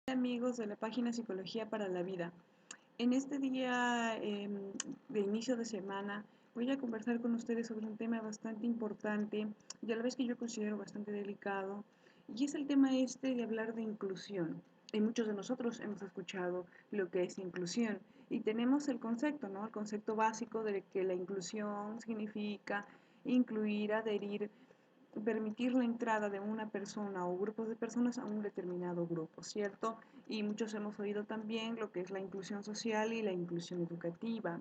Amigos de la página Psicología para la Vida. En este día de inicio de semana voy a conversar con ustedes sobre un tema bastante importante y a la vez que yo considero bastante delicado, y es el tema de hablar de inclusión. Y muchos de nosotros hemos escuchado lo que es inclusión y tenemos el concepto, ¿no? El concepto básico de que la inclusión significa incluir, adherir, permitir la entrada de una persona o grupos de personas a un determinado grupo, ¿cierto? Y muchos hemos oído también lo que es la inclusión social y la inclusión educativa.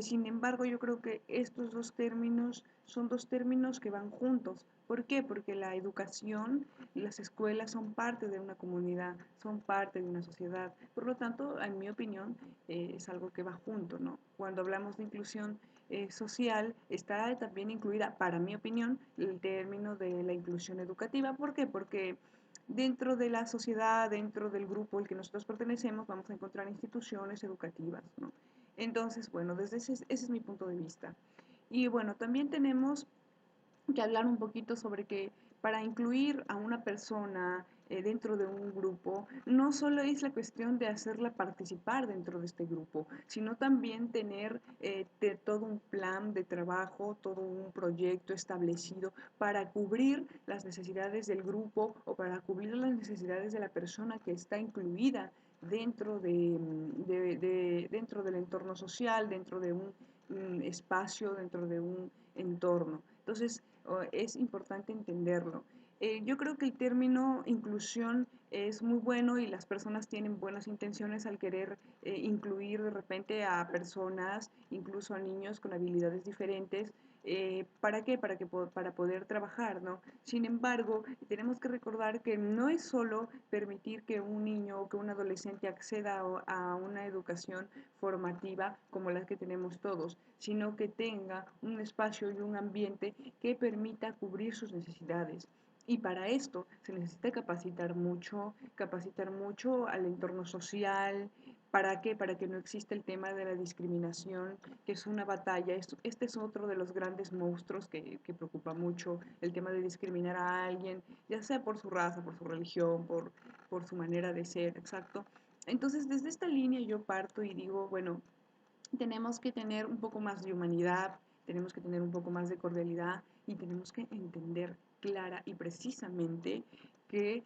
Sin embargo, yo creo que estos dos términos son dos términos que van juntos. ¿Por qué? Porque la educación y las escuelas son parte de una comunidad, son parte de una sociedad. Por lo tanto, en mi opinión, es algo que va junto, ¿no? Cuando hablamos de inclusión social, está también incluida, para mi opinión, el término de la inclusión educativa. ¿Por qué? Porque dentro de la sociedad, dentro del grupo al que nosotros pertenecemos, vamos a encontrar instituciones educativas, ¿no? Entonces, bueno, desde ese es mi punto de vista. Y bueno, también tenemos que hablar un poquito sobre que para incluir a una persona dentro de un grupo, no solo es la cuestión de hacerla participar dentro de este grupo, sino también tener todo un plan de trabajo, todo un proyecto establecido para cubrir las necesidades del grupo o para cubrir las necesidades de la persona que está incluida dentro, dentro del entorno social, dentro de un espacio, dentro de un entorno. Entonces, es importante entenderlo. Yo creo que el término inclusión es muy bueno y las personas tienen buenas intenciones al querer incluir de repente a personas, incluso a niños con habilidades diferentes. ¿Para qué? Para poder trabajar, ¿no? Sin embargo, tenemos que recordar que no es solo permitir que un niño o que un adolescente acceda a una educación formativa como la que tenemos todos, sino que tenga un espacio y un ambiente que permita cubrir sus necesidades. Y para esto se necesita capacitar mucho al entorno social. ¿Para qué? Para que no exista el tema de la discriminación, que es una batalla. Este es otro de los grandes monstruos que preocupa mucho, el tema de discriminar a alguien, ya sea por su raza, por su religión, por su manera de ser, exacto. Entonces, desde esta línea yo parto y digo, bueno, tenemos que tener un poco más de humanidad, tenemos que tener un poco más de cordialidad y tenemos que entender clara y precisamente que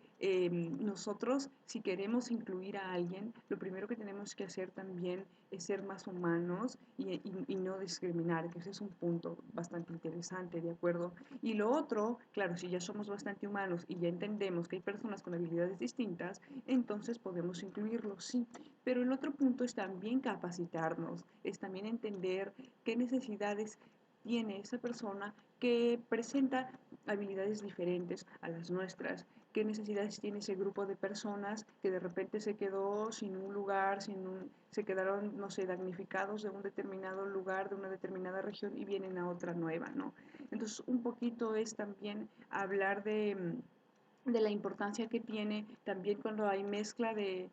nosotros, si queremos incluir a alguien, lo primero que tenemos que hacer también es ser más humanos y no discriminar, que ese es un punto bastante interesante, ¿de acuerdo? Y lo otro, claro, si ya somos bastante humanos y ya entendemos que hay personas con habilidades distintas, entonces podemos incluirlos, sí. Pero el otro punto es también capacitarnos, es también entender qué necesidades tiene esa persona que presenta habilidades diferentes a las nuestras, qué necesidades tiene ese grupo de personas que de repente se quedó sin un lugar, se quedaron, no sé, damnificados de un determinado lugar, de una determinada región y vienen a otra nueva, ¿no? Entonces, un poquito es también hablar de la importancia que tiene también cuando hay mezcla de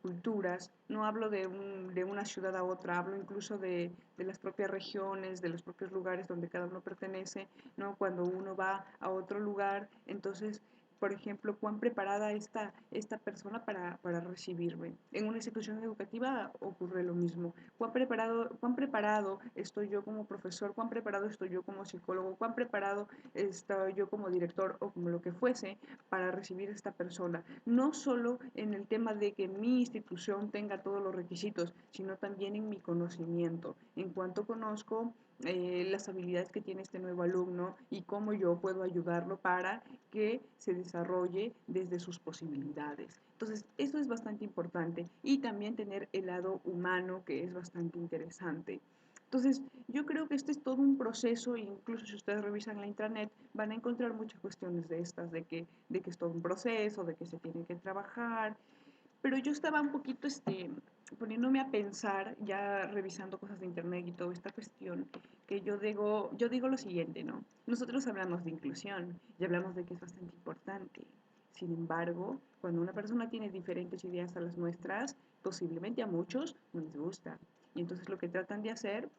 culturas. No hablo de una ciudad a otra, hablo incluso de las propias regiones, de los propios lugares donde cada uno pertenece, ¿no? Cuando uno va a otro lugar, entonces, por ejemplo, cuán preparada está esta persona para recibirme. En una institución educativa ocurre lo mismo. Cuán preparado estoy yo como profesor? ¿Cuán preparado estoy yo como psicólogo? ¿Cuán preparado estoy yo como director o como lo que fuese para recibir a esta persona? No solo en el tema de que mi institución tenga todos los requisitos, sino también en mi conocimiento, en cuanto conozco las habilidades que tiene este nuevo alumno y cómo yo puedo ayudarlo para que se desarrolle desde sus posibilidades. Entonces, eso es bastante importante y también tener el lado humano que es bastante interesante. Entonces, yo creo que este es todo un proceso, incluso si ustedes revisan la intranet, van a encontrar muchas cuestiones de estas, de que es todo un proceso, de que se tiene que trabajar, pero yo estaba un poquito poniéndome a pensar, ya revisando cosas de internet y toda esta cuestión, que yo digo lo siguiente, ¿no? Nosotros hablamos de inclusión y hablamos de que es bastante importante. Sin embargo, cuando una persona tiene diferentes ideas a las nuestras, posiblemente a muchos no les gusta. Y entonces lo que tratan de hacer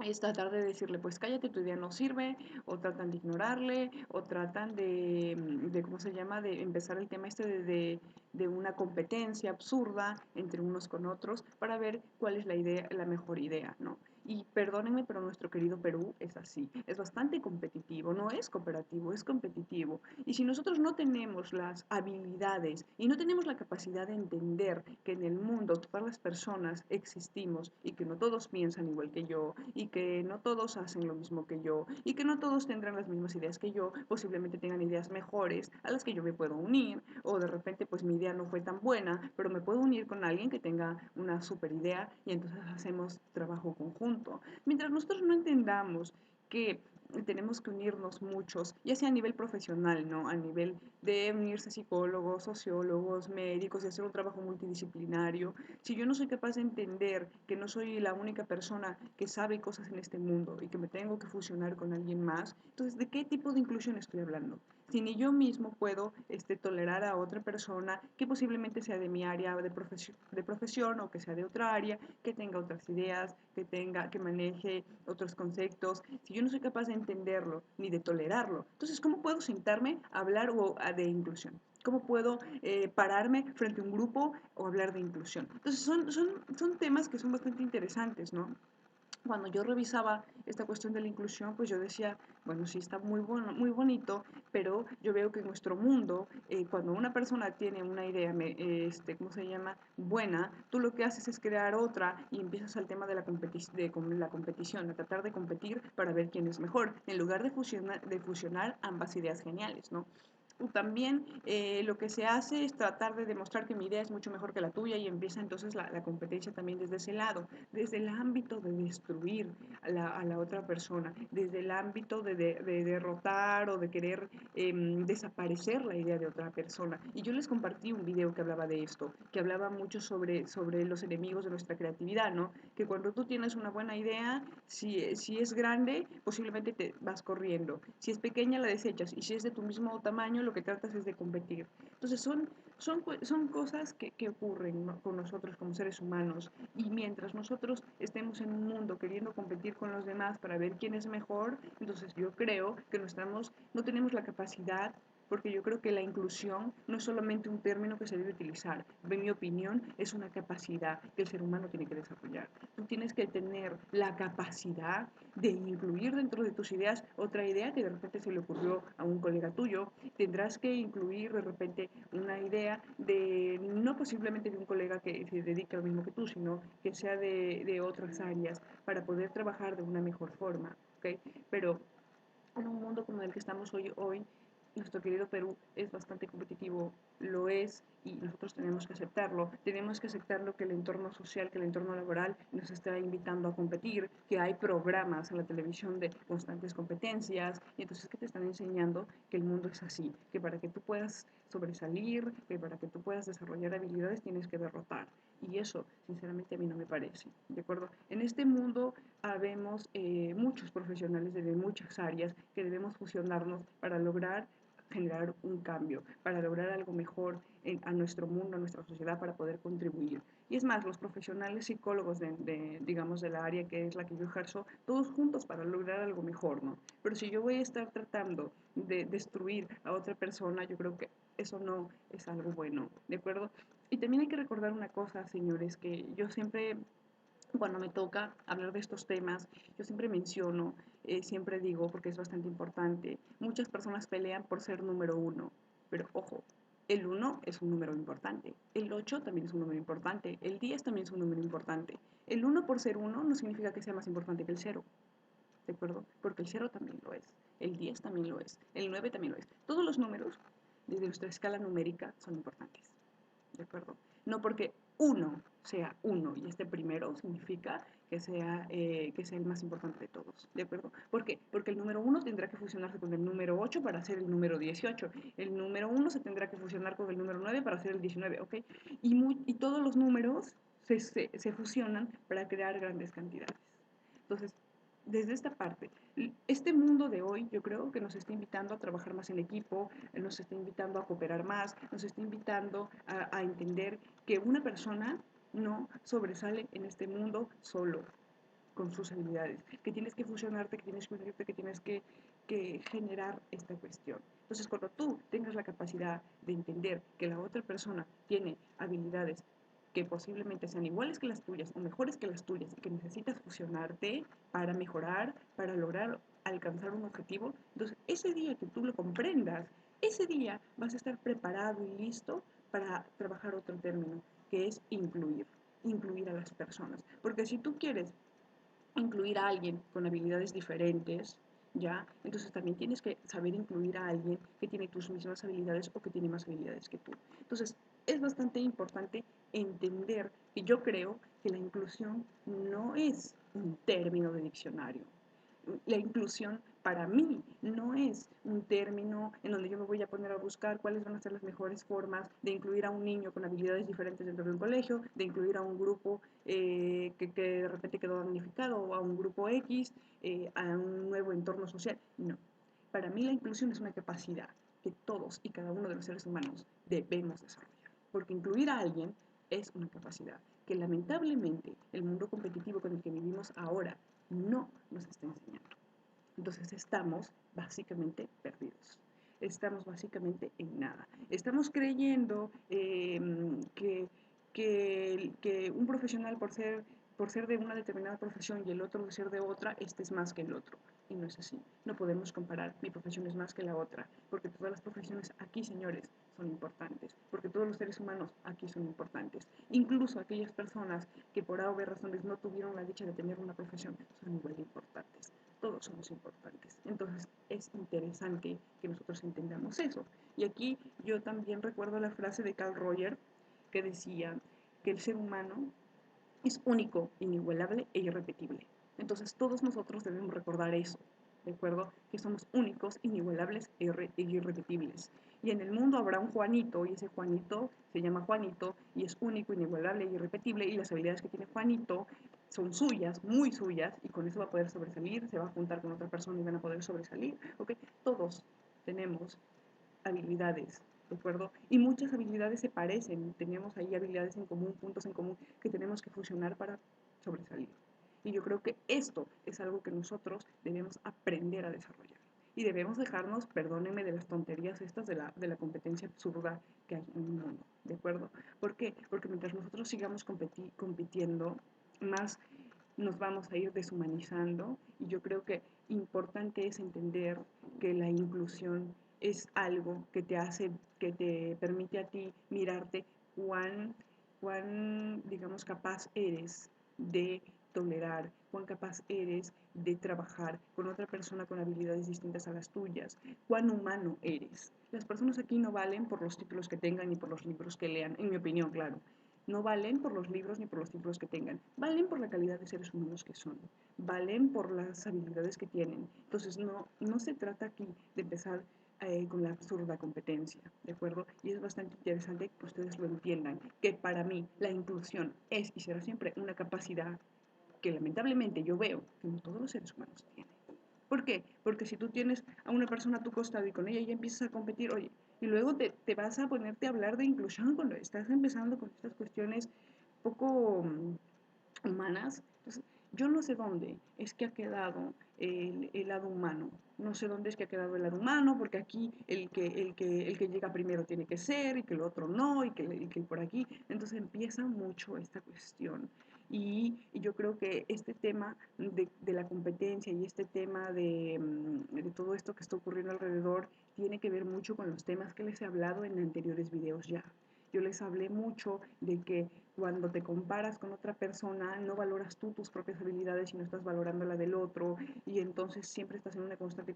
es tratar de decirle, pues cállate, tu idea no sirve, o tratan de ignorarle, o tratan de ¿cómo se llama?, de empezar el tema este de una competencia absurda entre unos con otros para ver cuál es la idea, la mejor idea, ¿no? Y perdónenme, pero nuestro querido Perú es así, es bastante competitivo, no es cooperativo, es competitivo. Y si nosotros no tenemos las habilidades y no tenemos la capacidad de entender que en el mundo todas las personas existimos y que no todos piensan igual que yo y que no todos hacen lo mismo que yo y que no todos tendrán las mismas ideas que yo, posiblemente tengan ideas mejores a las que yo me puedo unir, o de repente pues mi idea no fue tan buena, pero me puedo unir con alguien que tenga una super idea y entonces hacemos trabajo conjunto. Mientras nosotros no entendamos que tenemos que unirnos muchos, ya sea a nivel profesional, ¿no? A nivel de unirse psicólogos, sociólogos, médicos y hacer un trabajo multidisciplinario. Si yo no soy capaz de entender que no soy la única persona que sabe cosas en este mundo y que me tengo que fusionar con alguien más, entonces, ¿de qué tipo de inclusión estoy hablando? Si ni yo mismo puedo tolerar a otra persona que posiblemente sea de mi área de profesión o que sea de otra área, que tenga otras ideas, que maneje otros conceptos, si yo no soy capaz de entenderlo ni de tolerarlo, entonces, ¿cómo puedo sentarme a hablar de inclusión? ¿Cómo puedo pararme frente a un grupo o hablar de inclusión? Entonces, son temas que son bastante interesantes, ¿no? Cuando yo revisaba esta cuestión de la inclusión, pues yo decía, bueno, sí está muy bueno, muy bonito, pero yo veo que en nuestro mundo, cuando una persona tiene una idea, ¿cómo se llama? Buena, tú lo que haces es crear otra y empiezas al tema de la competición, de tratar de competir para ver quién es mejor, en lugar de fusionar ambas ideas geniales, ¿no? También lo que se hace es tratar de demostrar que mi idea es mucho mejor que la tuya y empieza entonces la competencia también desde ese lado, desde el ámbito de destruir a la otra persona, desde el ámbito de derrotar o de querer desaparecer la idea de otra persona. Y yo les compartí un video que hablaba de esto, que hablaba mucho sobre los enemigos de nuestra creatividad, ¿no? Que cuando tú tienes una buena idea, si es grande, posiblemente te vas corriendo. Si es pequeña, la desechas. Y si es de tu mismo tamaño, lo que tratas es de competir. Entonces son cosas que ocurren, ¿no?, con nosotros como seres humanos. Y mientras nosotros estemos en un mundo queriendo competir con los demás para ver quién es mejor, entonces yo creo que no tenemos la capacidad, porque yo creo que la inclusión no es solamente un término que se debe utilizar. En mi opinión, es una capacidad que el ser humano tiene que desarrollar. Tú tienes que tener la capacidad de incluir dentro de tus ideas otra idea que de repente se le ocurrió a un colega tuyo. Tendrás que incluir de repente una idea no posiblemente de un colega que se dedique a lo mismo que tú, sino que sea de otras áreas para poder trabajar de una mejor forma, ¿ok? Pero en un mundo como el que estamos hoy, nuestro querido Perú es bastante competitivo, lo es, y nosotros tenemos que aceptarlo que el entorno social, que el entorno laboral nos está invitando a competir, que hay programas en la televisión de constantes competencias, y entonces que te están enseñando que el mundo es así, que para que tú puedas sobresalir, que para que tú puedas desarrollar habilidades tienes que derrotar. Y eso, sinceramente, a mí no me parece, ¿de acuerdo? En este mundo habemos muchos profesionales de muchas áreas que debemos fusionarnos para lograr generar un cambio, para lograr algo mejor a nuestro mundo, a nuestra sociedad, para poder contribuir. Y es más, los profesionales psicólogos digamos, de la área que es la que yo ejerzo, todos juntos para lograr algo mejor, ¿no? Pero si yo voy a estar tratando de destruir a otra persona, yo creo que eso no es algo bueno, ¿de acuerdo? Y también hay que recordar una cosa, señores, que yo siempre cuando me toca hablar de estos temas, yo siempre menciono, siempre digo, porque es bastante importante, muchas personas pelean por ser número uno, pero ojo, el uno es un número importante, el 8 también es un número importante, el 10 también es un número importante. El uno por ser uno no significa que sea más importante que el cero, ¿de acuerdo? Porque el cero también lo es, el 10 también lo es, el 9 también lo es. Todos los números, desde nuestra escala numérica, son importantes. ¿De acuerdo? No porque uno sea uno y este primero significa que sea el más importante de todos, ¿de acuerdo? ¿Por qué? Porque el número uno tendrá que fusionarse con el número 8 para hacer el número 18, el número uno se tendrá que fusionar con el número 9 para hacer el 19, ¿ok? Y todos los números se fusionan para crear grandes cantidades. Entonces, desde esta parte, este mundo de hoy yo creo que nos está invitando a trabajar más en equipo, nos está invitando a cooperar más, nos está invitando a entender que una persona no sobresale en este mundo solo, con sus habilidades, que tienes que fusionarte, que tienes que unirte, que tienes que generar esta cuestión. Entonces, cuando tú tengas la capacidad de entender que la otra persona tiene habilidades que posiblemente sean iguales que las tuyas o mejores que las tuyas y que necesitas fusionarte para mejorar, para lograr alcanzar un objetivo, entonces ese día que tú lo comprendas, ese día vas a estar preparado y listo para trabajar otro término, que es incluir a las personas. Porque si tú quieres incluir a alguien con habilidades diferentes, ¿ya? Entonces también tienes que saber incluir a alguien que tiene tus mismas habilidades o que tiene más habilidades que tú. Entonces, es bastante importante entender que yo creo que la inclusión no es un término de diccionario. La inclusión para mí no es un término en donde yo me voy a poner a buscar cuáles van a ser las mejores formas de incluir a un niño con habilidades diferentes dentro de un colegio, de incluir a un grupo que de repente quedó damnificado o a un grupo X, a un nuevo entorno social. No. Para mí la inclusión es una capacidad que todos y cada uno de los seres humanos debemos desarrollar. Porque incluir a alguien es una capacidad que lamentablemente el mundo competitivo con el que vivimos ahora no nos está enseñando. Entonces estamos básicamente perdidos. Estamos básicamente en nada. Estamos creyendo que un profesional por ser de una determinada profesión y el otro de ser de otra, este es más que el otro. Y no es así. No podemos comparar, mi profesión es más que la otra, porque todas las profesiones aquí, señores, son importantes, porque todos los seres humanos aquí son importantes. Incluso aquellas personas que por A o B razones no tuvieron la dicha de tener una profesión son igual de importantes. Todos somos importantes. Entonces es interesante que nosotros entendamos eso. Y aquí yo también recuerdo la frase de Carl Rogers que decía que el ser humano es único, inigualable e irrepetible. Entonces todos nosotros debemos recordar eso, ¿de acuerdo? Que somos únicos, inigualables e irrepetibles. Y en el mundo habrá un Juanito, y ese Juanito se llama Juanito, y es único, inigualable e irrepetible, y las habilidades que tiene Juanito son suyas, muy suyas, y con eso va a poder sobresalir, se va a juntar con otra persona y van a poder sobresalir, ¿ok? Todos tenemos habilidades, ¿de acuerdo? Y muchas habilidades se parecen, tenemos ahí habilidades en común, puntos en común que tenemos que fusionar para sobresalir. Y yo creo que esto es algo que nosotros debemos aprender a desarrollar. Y debemos dejarnos, perdónenme, de las tonterías estas de la competencia absurda que hay en el mundo, ¿de acuerdo? ¿Por qué? Porque mientras nosotros sigamos compitiendo, más nos vamos a ir deshumanizando y yo creo que importante es entender que la inclusión es algo que te hace, que te permite a ti mirarte cuán digamos, capaz eres de tolerar, cuán capaz eres de trabajar con otra persona con habilidades distintas a las tuyas, cuán humano eres. Las personas aquí no valen por los títulos que tengan ni por los libros que lean, en mi opinión, claro. No valen por los libros ni por los títulos que tengan, valen por la calidad de seres humanos que son, valen por las habilidades que tienen. Entonces no se trata aquí de empezar con la absurda competencia, ¿de acuerdo? Y es bastante interesante que ustedes lo entiendan, que para mí la inclusión es y será siempre una capacidad que lamentablemente yo veo que no todos los seres humanos tienen. ¿Por qué? Porque si tú tienes a una persona a tu costado y con ella ya empiezas a competir, oye, y luego te vas a ponerte a hablar de inclusión cuando estás empezando con estas cuestiones poco humanas. Entonces, yo no sé dónde es que ha quedado el lado humano. No sé dónde es que ha quedado el lado humano, porque aquí el que llega primero tiene que ser, y que el otro no, y que por aquí. Entonces empieza mucho esta cuestión. Y yo creo que este tema de la competencia y este tema de todo esto que está ocurriendo alrededor tiene que ver mucho con los temas que les he hablado en anteriores videos ya. Yo les hablé mucho de que cuando te comparas con otra persona, no valoras tú tus propias habilidades, sino estás valorando la del otro, y entonces siempre estás en una constante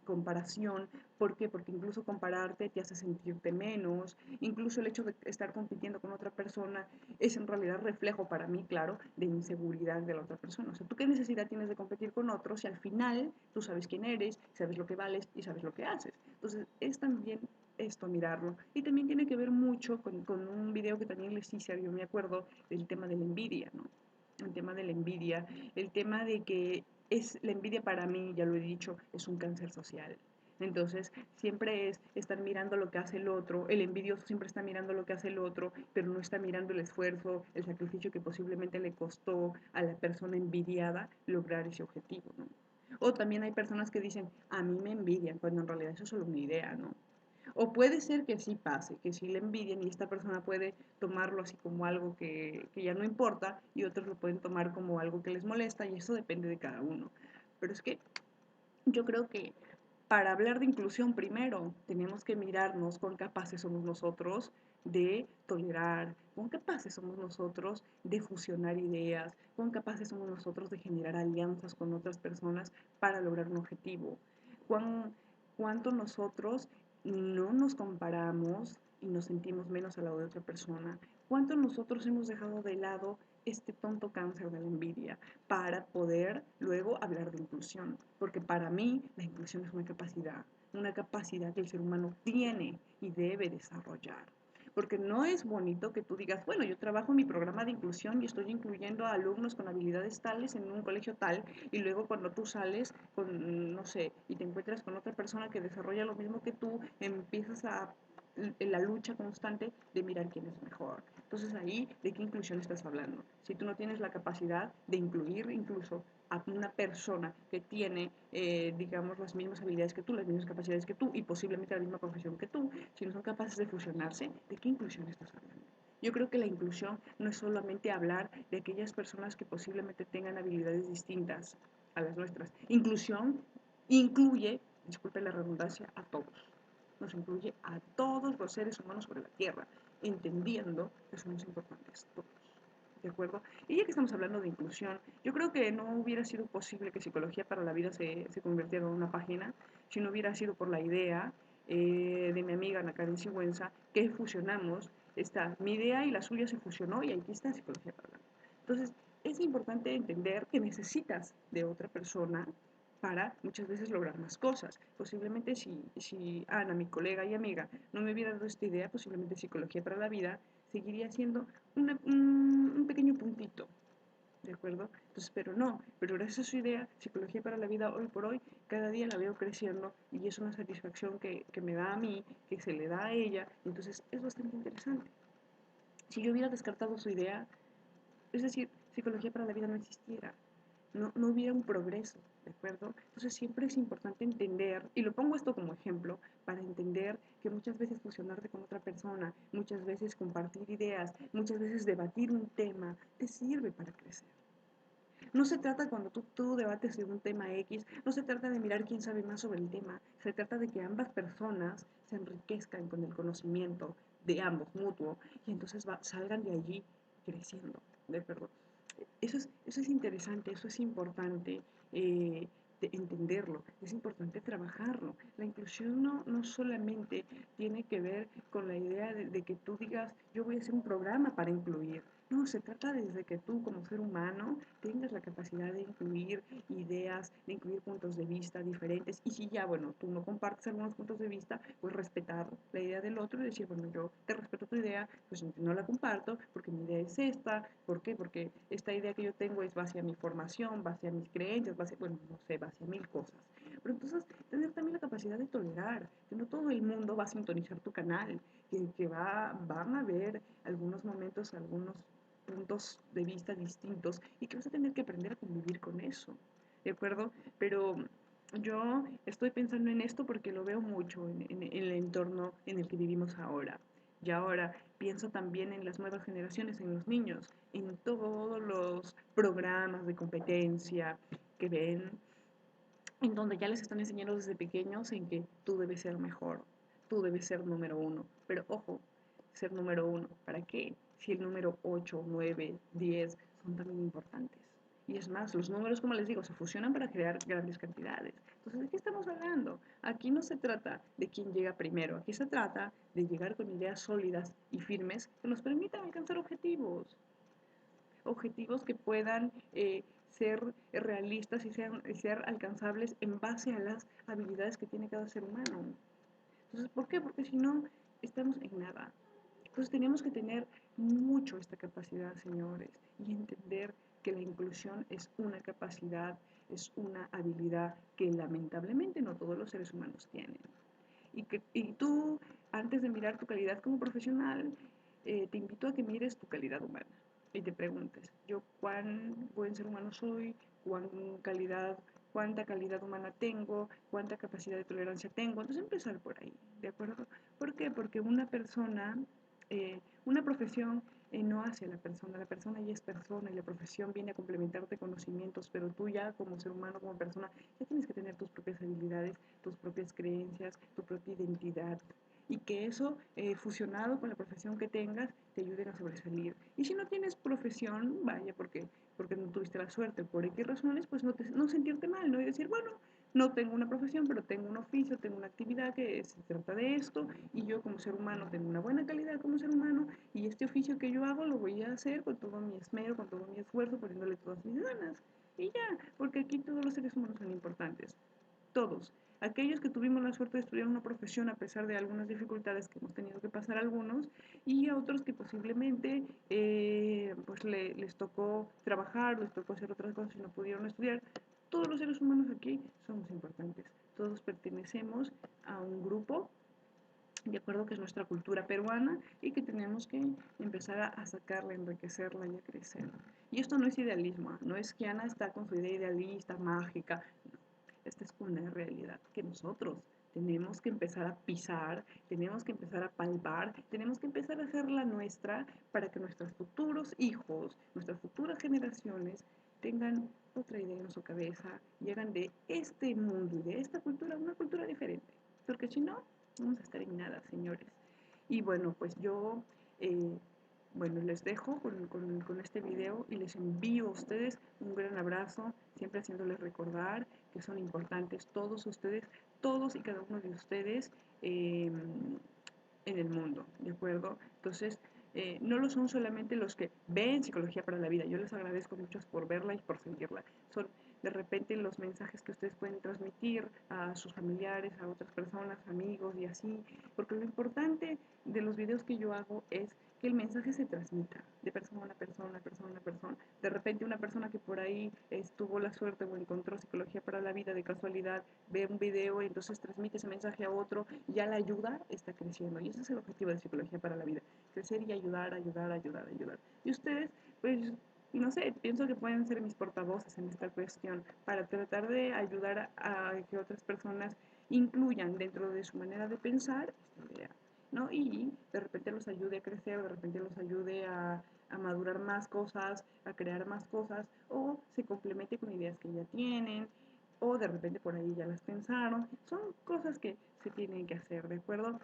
comparación. ¿Por qué? Porque incluso compararte te hace sentirte menos, incluso el hecho de estar compitiendo con otra persona es en realidad reflejo para mí, claro, de inseguridad de la otra persona. O sea, ¿tú qué necesidad tienes de competir con otros si al final tú sabes quién eres, sabes lo que vales y sabes lo que haces? Entonces, es también esto, mirarlo. Y también tiene que ver mucho con un video que también les hice, yo me acuerdo, del tema de la envidia, ¿no? El tema de la envidia, el tema de que es la envidia para mí, ya lo he dicho, es un cáncer social. Entonces, siempre es estar mirando lo que hace el otro, el envidioso siempre está mirando lo que hace el otro, pero no está mirando el esfuerzo, el sacrificio que posiblemente le costó a la persona envidiada lograr ese objetivo, ¿no? O también hay personas que dicen, a mí me envidian, cuando en realidad eso es solo una idea, ¿no? O puede ser que sí pase, que sí le envidian y esta persona puede tomarlo así como algo que ya no importa y otros lo pueden tomar como algo que les molesta y eso depende de cada uno. Pero es que yo creo que para hablar de inclusión primero tenemos que mirarnos cuán capaces somos nosotros de tolerar, cuán capaces somos nosotros de fusionar ideas, cuán capaces somos nosotros de generar alianzas con otras personas para lograr un objetivo, cuán, cuánto nosotros no nos comparamos y nos sentimos menos al lado de otra persona, cuánto nosotros hemos dejado de lado este tonto cáncer de la envidia para poder luego hablar de inclusión. Porque para mí la inclusión es una capacidad que el ser humano tiene y debe desarrollar. Porque no es bonito que tú digas, bueno, yo trabajo en mi programa de inclusión y estoy incluyendo a alumnos con habilidades tales en un colegio tal, y luego cuando tú sales con, no sé, y te encuentras con otra persona que desarrolla lo mismo que tú, empiezas a la lucha constante de mirar quién es mejor. Entonces ahí, ¿de qué inclusión estás hablando? Si tú no tienes la capacidad de incluir incluso a una persona que tiene, digamos, las mismas habilidades que tú, las mismas capacidades que tú y posiblemente la misma profesión que tú, si no son capaces de fusionarse, ¿de qué inclusión estás hablando? Yo creo que la inclusión no es solamente hablar de aquellas personas que posiblemente tengan habilidades distintas a las nuestras. Inclusión incluye, disculpe la redundancia, a todos. Nos incluye a todos los seres humanos sobre la Tierra, entendiendo que somos importantes todos. ¿De acuerdo? Y ya que estamos hablando de inclusión, yo creo que no hubiera sido posible que Psicología para la Vida se convirtiera en una página si no hubiera sido por la idea de mi amiga Ana Karen Sigüenza, que fusionamos, mi idea y la suya se fusionó y aquí está Psicología para la Vida. Entonces, es importante entender que necesitas de otra persona para muchas veces lograr más cosas. Posiblemente si Ana, mi colega y amiga, no me hubiera dado esta idea, posiblemente Psicología para la Vida seguiría siendo un pequeño puntito, ¿de acuerdo? Entonces, pero no, pero gracias a su idea, Psicología para la Vida, hoy por hoy, cada día la veo creciendo y es una satisfacción que me da a mí, que se le da a ella, entonces es bastante interesante. Si yo hubiera descartado su idea, es decir, Psicología para la Vida no existiera, no hubiera un progreso, ¿de acuerdo? Entonces siempre es importante entender, y lo pongo esto como ejemplo, para entender que muchas veces fusionarte con otra persona, muchas veces compartir ideas, muchas veces debatir un tema, te sirve para crecer. No se trata cuando tú debates de un tema X, no se trata de mirar quién sabe más sobre el tema, se trata de que ambas personas se enriquezcan con el conocimiento de ambos mutuo y entonces salgan de allí creciendo, ¿de acuerdo? Eso es interesante, eso es importante de entenderlo, es importante trabajarlo. La inclusión no solamente tiene que ver con la idea de que tú digas, yo voy a hacer un programa para incluir. No, se trata desde que tú como ser humano tengas la capacidad de incluir ideas, de incluir puntos de vista diferentes. Y si ya, bueno, tú no compartes algunos puntos de vista, pues respetar la idea del otro y decir, bueno, yo te respeto tu idea, pues no la comparto porque mi idea es esta. ¿Por qué? Porque esta idea que yo tengo es base a mi formación, base a mis creencias, base, bueno, no sé, base a mil cosas. Pero entonces, tener también la capacidad de tolerar, que no todo el mundo va a sintonizar tu canal, que van a haber algunos momentos, algunos puntos de vista distintos y que vas a tener que aprender a convivir con eso, ¿de acuerdo? Pero yo estoy pensando en esto porque lo veo mucho en el entorno en el que vivimos ahora. Y ahora pienso también en las nuevas generaciones, en los niños, en todos los programas de competencia que ven, en donde ya les están enseñando desde pequeños en que tú debes ser mejor, tú debes ser número uno. Pero ojo, ser número uno, ¿para qué? Si el número 8, 9, 10 son también importantes. Y es más, los números, como les digo, se fusionan para crear grandes cantidades. Entonces, ¿de qué estamos hablando? Aquí no se trata de quién llega primero, aquí se trata de llegar con ideas sólidas y firmes que nos permitan alcanzar objetivos. Objetivos que puedan ser realistas y ser alcanzables en base a las habilidades que tiene cada ser humano. Entonces, ¿por qué? Porque si no, estamos en nada. Entonces tenemos que tener mucho esta capacidad, señores, y entender que la inclusión es una capacidad, es una habilidad que lamentablemente no todos los seres humanos tienen. Y tú, antes de mirar tu calidad como profesional, te invito a que mires tu calidad humana y te preguntes, yo cuán buen ser humano soy, cuán calidad, cuánta calidad humana tengo, cuánta capacidad de tolerancia tengo. Entonces empezar por ahí, ¿de acuerdo? ¿Por qué? Porque una profesión no hace a la persona ya es persona y la profesión viene a complementarte conocimientos, pero tú ya como ser humano, como persona, ya tienes que tener tus propias habilidades, tus propias creencias, tu propia identidad y que eso fusionado con la profesión que tengas te ayuden a sobresalir. Y si no tienes profesión, vaya, porque no tuviste la suerte, por X razones, pues no sentirte mal, ¿no? Y decir, bueno, no tengo una profesión, pero tengo un oficio, tengo una actividad que se trata de esto, y yo como ser humano tengo una buena calidad como ser humano, y este oficio que yo hago lo voy a hacer con todo mi esmero, con todo mi esfuerzo, poniéndole todas mis ganas. Y ya, porque aquí todos los seres humanos son importantes. Todos. Aquellos que tuvimos la suerte de estudiar una profesión a pesar de algunas dificultades que hemos tenido que pasar algunos, y a otros que posiblemente pues les tocó trabajar, les tocó hacer otras cosas y no pudieron estudiar. Todos los seres humanos aquí somos importantes. Todos pertenecemos a un grupo de acuerdo que es nuestra cultura peruana y que tenemos que empezar a sacarla, enriquecerla y a crecer. Y esto no es idealismo, no es que Ana está con su idea idealista, mágica, no. Esta es una realidad que nosotros tenemos que empezar a pisar, tenemos que empezar a palpar, tenemos que empezar a hacerla nuestra para que nuestros futuros hijos, nuestras futuras generaciones tengan otra idea en su cabeza y hagan de este mundo y de esta cultura una cultura diferente. Porque si no, vamos a estar en nada, señores. Y bueno, pues yo, eh, bueno, les dejo con este video y les envío a ustedes un gran abrazo, siempre haciéndoles recordar que son importantes todos ustedes, todos y cada uno de ustedes en el mundo, ¿de acuerdo? Entonces, no lo son solamente los que ven Psicología para la Vida, yo les agradezco mucho por verla y por sentirla, son de repente los mensajes que ustedes pueden transmitir a sus familiares, a otras personas, amigos y así, porque lo importante de los videos que yo hago es que el mensaje se transmita de persona a persona, persona a persona. De repente una persona que por ahí tuvo la suerte o encontró Psicología para la Vida de casualidad, ve un video y entonces transmite ese mensaje a otro, ya la ayuda está creciendo. Y ese es el objetivo de Psicología para la Vida, crecer y ayudar, ayudar, ayudar, ayudar. Y ustedes, pues no sé, pienso que pueden ser mis portavoces en esta cuestión para tratar de ayudar a que otras personas incluyan dentro de su manera de pensar esta idea, ¿no? Y de repente los ayude a crecer, de repente los ayude a madurar más cosas, a crear más cosas, o se complemente con ideas que ya tienen, o de repente por ahí ya las pensaron. Son cosas que se tienen que hacer, ¿de acuerdo?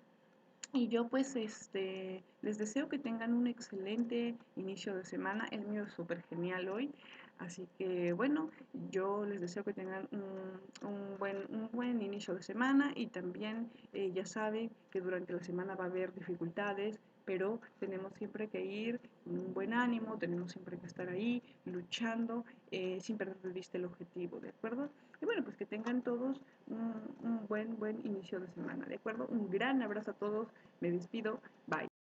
Y yo pues les deseo que tengan un excelente inicio de semana. El mío es súper genial hoy. Así que bueno, yo les deseo que tengan un buen inicio de semana y también ya saben que durante la semana va a haber dificultades, pero tenemos siempre que ir con un buen ánimo, tenemos siempre que estar ahí luchando sin perder de vista el objetivo, ¿de acuerdo? Y bueno, pues que tengan todos un buen inicio de semana, ¿de acuerdo? Un gran abrazo a todos, me despido, bye.